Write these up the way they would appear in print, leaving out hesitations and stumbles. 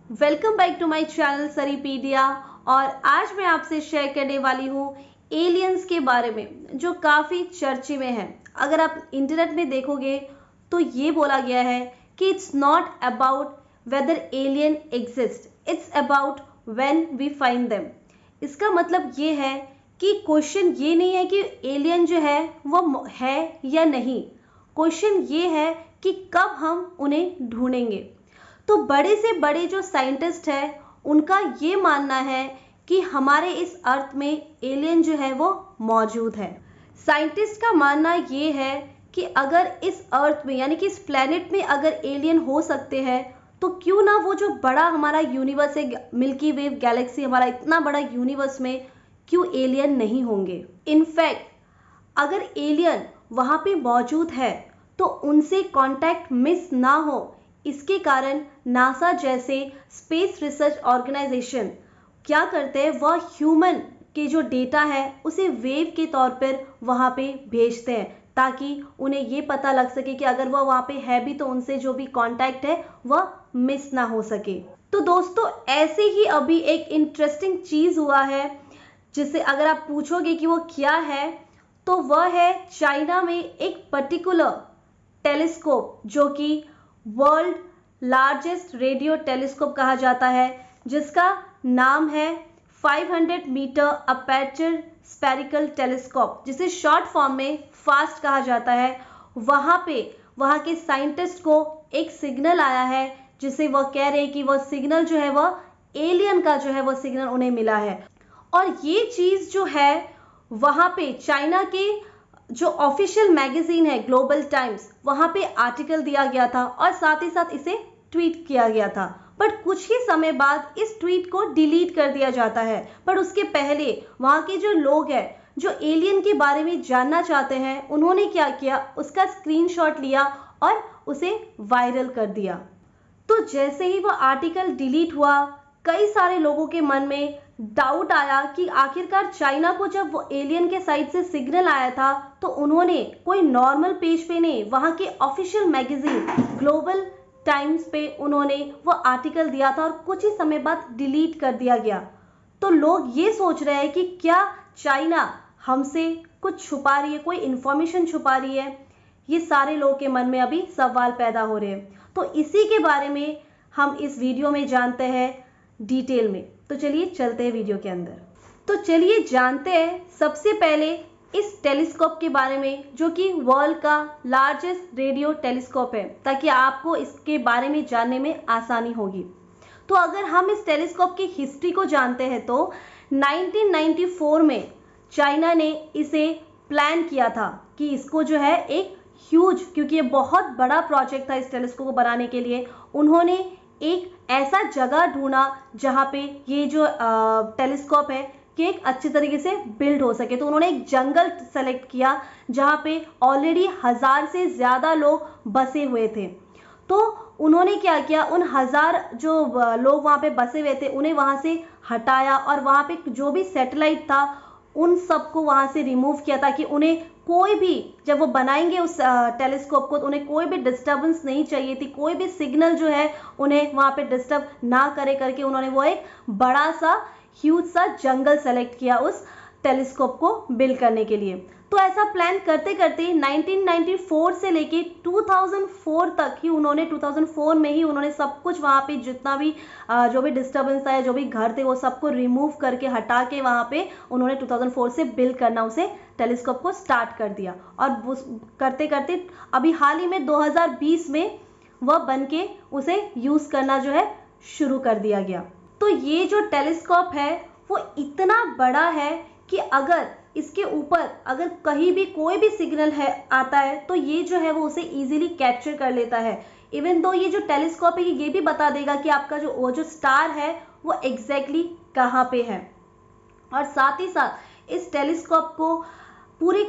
Welcome back to my channel Saripedia. और आज मैं आपसे शेयर करने वाली हूँ एलियंस के बारे में जो काफ़ी चर्चे में है। अगर आप इंटरनेट में देखोगे तो ये बोला गया है कि it's not about whether alien exist, it's about when we find them. इसका मतलब ये है कि क्वेश्चन ये नहीं है कि एलियन जो है वो है या नहीं, क्वेश्चन ये है कि कब हम उन्हें ढूंढेंगे। तो बड़े से बड़े जो साइंटिस्ट हैं उनका ये मानना है कि हमारे इस अर्थ में एलियन जो है वो मौजूद है। साइंटिस्ट का मानना ये है कि अगर इस अर्थ में यानी कि इस प्लेनेट में अगर एलियन हो सकते हैं तो क्यों ना वो जो बड़ा हमारा यूनिवर्स है, मिल्की वे गैलेक्सी, हमारा इतना बड़ा यूनिवर्स में क्यों एलियन नहीं होंगे। इनफैक्ट अगर एलियन वहाँ पे मौजूद है तो उनसे कांटेक्ट मिस ना हो, इसके कारण नासा जैसे स्पेस रिसर्च ऑर्गेनाइजेशन क्या करते हैं, वह ह्यूमन के जो डेटा है उसे वेव के तौर पर वहाँ पे भेजते हैं ताकि उन्हें ये पता लग सके कि अगर वह वहाँ पे है भी तो उनसे जो भी कांटेक्ट है वह मिस ना हो सके। तो दोस्तों ऐसे ही अभी एक इंटरेस्टिंग चीज़ हुआ है जिसे अगर आप पूछोगे कि वो क्या है तो वह है चाइना में एक पर्टिकुलर टेलीस्कोप जो कि वर्ल्ड लार्जेस्ट रेडियो टेलीस्कोप कहा जाता है, जिसका नाम है 500 मीटर अपर्चर स्फेरिकल टेलीस्कोप, जिसे शॉर्ट फॉर्म में फास्ट कहा जाता है। वहाँ पे वहाँ के साइंटिस्ट को एक सिग्नल आया है जिसे वह कह रहे हैं कि वह सिग्नल जो है वह एलियन का जो है वह सिग्नल उन्हें मिला है। और ये चीज़ जो है वहाँ पे चाइना के जो ऑफिशियल मैगजीन है ग्लोबल टाइम्स, वहाँ पे आर्टिकल दिया गया था और साथ ही साथ इसे ट्वीट किया गया था। बट कुछ ही समय बाद इस ट्वीट को डिलीट कर दिया जाता है। पर उसके पहले वहाँ के जो लोग हैं जो एलियन के बारे में जानना चाहते हैं, उन्होंने क्या किया, उसका स्क्रीनशॉट लिया और उसे वायरल कर दिया। तो जैसे ही वह आर्टिकल डिलीट हुआ, कई सारे लोगों के मन में डाउट आया कि आखिरकार चाइना को जब वो एलियन के साइड से सिग्नल आया था तो उन्होंने कोई नॉर्मल पेज पे नहीं, वहाँ के ऑफिशियल मैगजीन ग्लोबल टाइम्स पे उन्होंने वो आर्टिकल दिया था और कुछ ही समय बाद डिलीट कर दिया गया। तो लोग ये सोच रहे हैं कि क्या चाइना हमसे कुछ छुपा रही है, कोई इंफॉर्मेशन छुपा रही है। ये सारे लोगों के मन में अभी सवाल पैदा हो रहे हैं। तो इसी के बारे में हम इस वीडियो में जानते हैं डिटेल में। तो चलिए चलते हैं वीडियो के अंदर। तो चलिए जानते हैं सबसे पहले इस टेलीस्कोप के बारे में जो कि वर्ल्ड का लार्जेस्ट रेडियो टेलीस्कोप है, ताकि आपको इसके बारे में जानने में आसानी होगी। तो अगर हम इस टेलीस्कोप की हिस्ट्री को जानते हैं तो 1994 में चाइना ने इसे प्लान किया था कि इसको जो है एक ह्यूज, क्योंकि ये बहुत बड़ा प्रोजेक्ट था इस टेलीस्कोप को बनाने के लिए, उन्होंने एक ऐसा जगह ढूंढा जहाँ पे ये जो टेलीस्कोप है कि एक अच्छी तरीके से बिल्ड हो सके। तो उन्होंने एक जंगल सेलेक्ट किया जहाँ पे ऑलरेडी 1000 से ज़्यादा लोग बसे हुए थे। तो उन्होंने क्या किया, उन 1000 जो लोग वहाँ पे बसे हुए थे उन्हें वहाँ से हटाया और वहाँ पे जो भी सैटेलाइट था उन सबको वहाँ से रिमूव किया ताकि उन्हें कोई भी, जब वो बनाएंगे उस टेलीस्कोप को, तो उन्हें कोई भी डिस्टर्बेंस नहीं चाहिए थी, कोई भी सिग्नल जो है उन्हें वहाँ पे डिस्टर्ब ना करे करके उन्होंने वो एक बड़ा सा ह्यूज सा जंगल सेलेक्ट किया उस टेलीस्कोप को बिल्ड करने के लिए। तो ऐसा प्लान करते करते 1994 से लेके 2004 तक ही उन्होंने 2004 में ही उन्होंने सब कुछ वहाँ पे जितना भी जो भी डिस्टर्बेंस था या जो भी घर थे वो सबको रिमूव करके हटा के वहाँ पे उन्होंने 2004 से बिल्ड करना उसे टेलीस्कोप को स्टार्ट कर दिया। और करते करते अभी हाल ही में 2020 में वह बन के उसे यूज़ करना जो है शुरू कर दिया गया। तो ये जो टेलीस्कोप है वो इतना बड़ा है कि अगर इसके ऊपर अगर कहीं भी कोई भी सिग्नल है आता है तो ये जो है वो उसे इजीली कैप्चर कर लेता है। इवन दो ये जो टेलीस्कोप है ये भी बता देगा कि आपका जो स्टार है वो एग्जैक्टली कहाँ पे है। और साथ ही साथ इस टेलीस्कोप को पूरी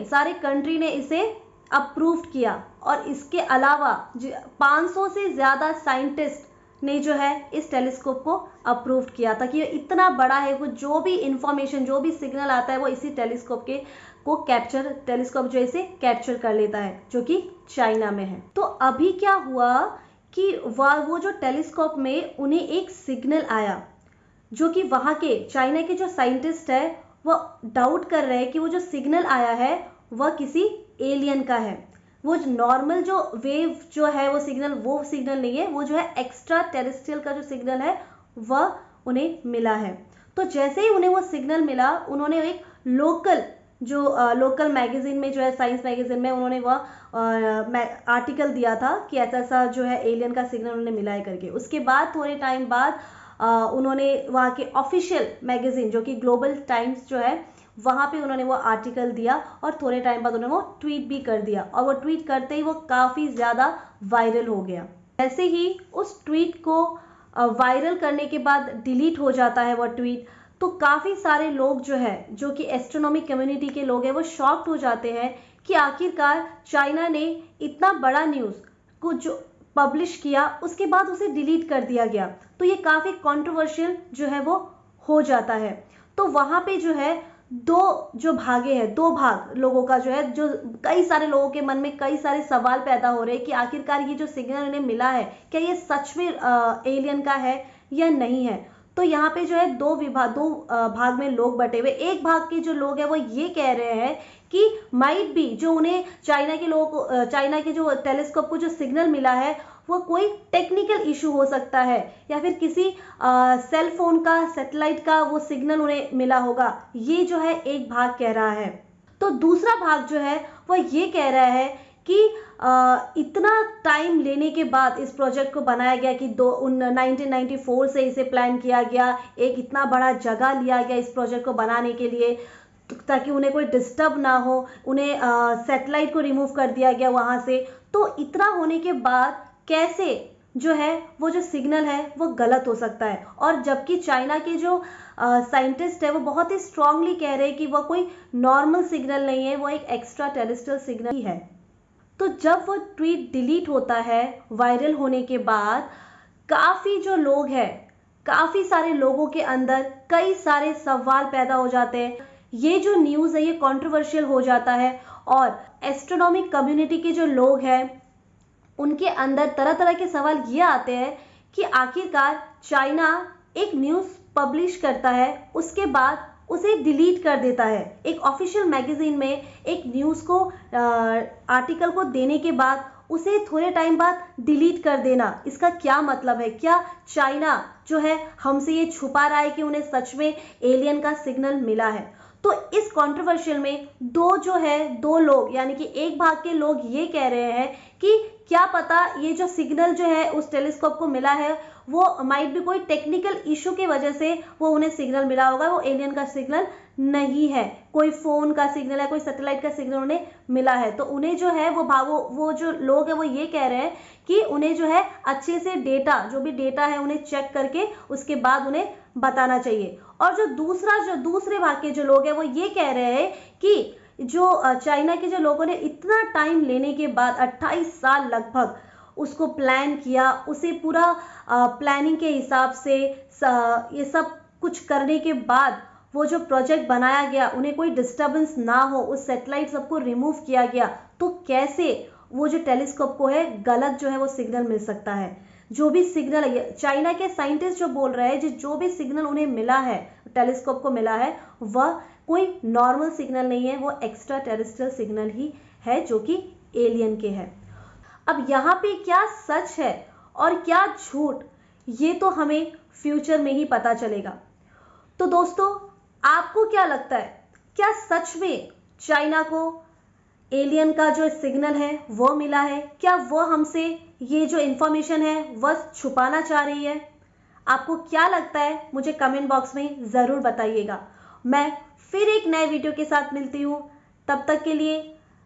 सारे कंट्री ने इसे अप्रूव किया। और इसके अलावा 500 से ज़्यादा साइंटिस्ट ने जो है इस टेलीस्कोप को अप्रूव किया था कि ये इतना बड़ा है, वो जो भी इंफॉर्मेशन जो भी सिग्नल आता है वो इसी टेलीस्कोप के को टेलीस्कोप जो इसे कैप्चर कर लेता है, जो कि चाइना में है। तो अभी क्या हुआ कि वो जो टेलीस्कोप में उन्हें एक सिग्नल आया, जो कि वहाँ के चाइना के जो साइंटिस्ट है वो डाउट कर रहे हैं कि वो जो सिग्नल आया है वह किसी एलियन का है। वो नॉर्मल जो वेव जो है वो सिग्नल नहीं है, वो जो है एक्स्ट्रा टेरेस्ट्रियल का जो सिग्नल है वह उन्हें मिला है। तो जैसे ही उन्हें वो सिग्नल मिला, उन्होंने एक लोकल मैगजीन में जो है, साइंस मैगजीन में उन्होंने वह आर्टिकल दिया था कि ऐसा ऐसा जो है एलियन का सिग्नल उन्हें मिला है करके। उसके बाद थोड़े टाइम बाद उन्होंने वहाँ के ऑफिशियल मैगजीन जो कि ग्लोबल टाइम्स जो है वहाँ पे उन्होंने वो आर्टिकल दिया और थोड़े टाइम बाद उन्होंने वो ट्वीट भी कर दिया, और वो ट्वीट करते ही वो काफ़ी ज़्यादा वायरल हो गया। जैसे ही उस ट्वीट को वायरल करने के बाद डिलीट हो जाता है वो ट्वीट, तो काफ़ी सारे लोग जो है, जो कि एस्ट्रोनॉमी कम्युनिटी के लोग हैं, वो शॉक्ड हो जाते हैं कि आखिरकार चाइना ने इतना बड़ा न्यूज़ को जो पब्लिश किया उसके बाद उसे डिलीट कर दिया गया। तो ये काफ़ी कंट्रोवर्शियल जो है वो हो जाता है। तो वहाँ पे जो है दो भाग लोगों का जो है, जो कई सारे लोगों के मन में कई सारे सवाल पैदा हो रहे हैं कि आखिरकार ये जो सिग्नल उन्हें मिला है क्या ये सच में एलियन का है या नहीं है। तो यहाँ पे जो है दो भाग में लोग बटे हुए। एक भाग के जो लोग हैं वो ये कह रहे हैं कि माइट भी जो उन्हें चाइना के जो टेलीस्कोप को जो सिग्नल मिला है वो कोई टेक्निकल इशू हो सकता है, या फिर किसी सेल फोन का, सैटेलाइट का वो सिग्नल उन्हें मिला होगा। ये जो है एक भाग कह रहा है। तो दूसरा भाग जो है वो ये कह रहा है कि इतना टाइम लेने के बाद इस प्रोजेक्ट को बनाया गया कि 1994 से इसे प्लान किया गया, एक इतना बड़ा जगह लिया गया इस प्रोजेक्ट को बनाने के लिए ताकि उन्हें कोई डिस्टर्ब ना हो, उन्हें सैटेलाइट को रिमूव कर दिया गया वहाँ से। तो इतना होने के बाद कैसे जो है वो जो सिग्नल है वो गलत हो सकता है, और जबकि चाइना के जो साइंटिस्ट है वो बहुत ही स्ट्रांगली कह रहे हैं कि वह कोई नॉर्मल सिग्नल नहीं है, वो एक एक्स्ट्रा टेरेस्ट्रियल सिग्नल ही है। तो जब वो ट्वीट डिलीट होता है वायरल होने के बाद, काफ़ी जो लोग हैं, काफ़ी सारे लोगों के अंदर कई सारे सवाल पैदा हो जाते हैं। ये जो न्यूज़ है ये कंट्रोवर्शियल हो जाता है, और एस्ट्रोनॉमिक कम्युनिटी के जो लोग हैं उनके अंदर तरह तरह के सवाल ये आते हैं कि आखिरकार चाइना एक न्यूज़ पब्लिश करता है, उसके बाद उसे डिलीट कर देता है। एक ऑफिशियल मैगजीन में एक न्यूज़ को आर्टिकल को देने के बाद उसे थोड़े टाइम बाद डिलीट कर देना, इसका क्या मतलब है? क्या चाइना जो है हमसे ये छुपा रहा है कि उन्हें सच में एलियन का सिग्नल मिला है? तो इस कंट्रोवर्शियल में दो लोग, यानी कि एक भाग के लोग ये कह रहे हैं कि क्या पता ये जो सिग्नल जो है उस टेलीस्कोप को मिला है वो माइट भी कोई टेक्निकल इशू की वजह से वो उन्हें सिग्नल मिला होगा, वो एलियन का सिग्नल नहीं है, कोई फोन का सिग्नल है, कोई सैटेलाइट का सिग्नल उन्हें मिला है। तो उन्हें जो है वो जो लोग हैं वो ये कह रहे हैं कि उन्हें जो है अच्छे से जो भी डेटा है उन्हें चेक करके उसके बाद उन्हें बताना चाहिए। और जो दूसरे भाग के जो लोग हैं वो ये कह रहे हैं कि जो चाइना के जो लोगों ने इतना टाइम लेने के बाद 28 साल लगभग उसको प्लान किया, उसे पूरा प्लानिंग के हिसाब से ये सब कुछ करने के बाद वो जो प्रोजेक्ट बनाया गया, उन्हें कोई डिस्टर्बेंस ना हो, उस सैटेलाइट सबको रिमूव किया गया, तो कैसे वो जो टेलीस्कोप को है गलत जो है वो सिग्नल मिल सकता है? जो भी सिग्नल है, चाइना के साइंटिस्ट जो बोल रहे हैं जो भी सिग्नल उन्हें मिला है, टेलीस्कोप को मिला है, वह कोई नॉर्मल सिग्नल नहीं है, वो एक्स्ट्रा टेरेस्ट्रियल सिग्नल ही है जो कि एलियन के है। अब यहाँ पे क्या सच है और क्या झूठ, ये तो हमें फ्यूचर में ही पता चलेगा। तो दोस्तों, आपको क्या लगता है, क्या सच में चाइना को एलियन का जो सिग्नल है वो मिला है? क्या वो हमसे ये जो इंफॉर्मेशन है वह छुपाना चाह रही है? आपको क्या लगता है मुझे कमेंट बॉक्स में ज़रूर बताइएगा। मैं फिर एक नए वीडियो के साथ मिलती हूँ। तब तक के लिए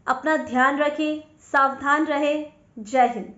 अपना ध्यान रखें, सावधान रहें। जय हिंद।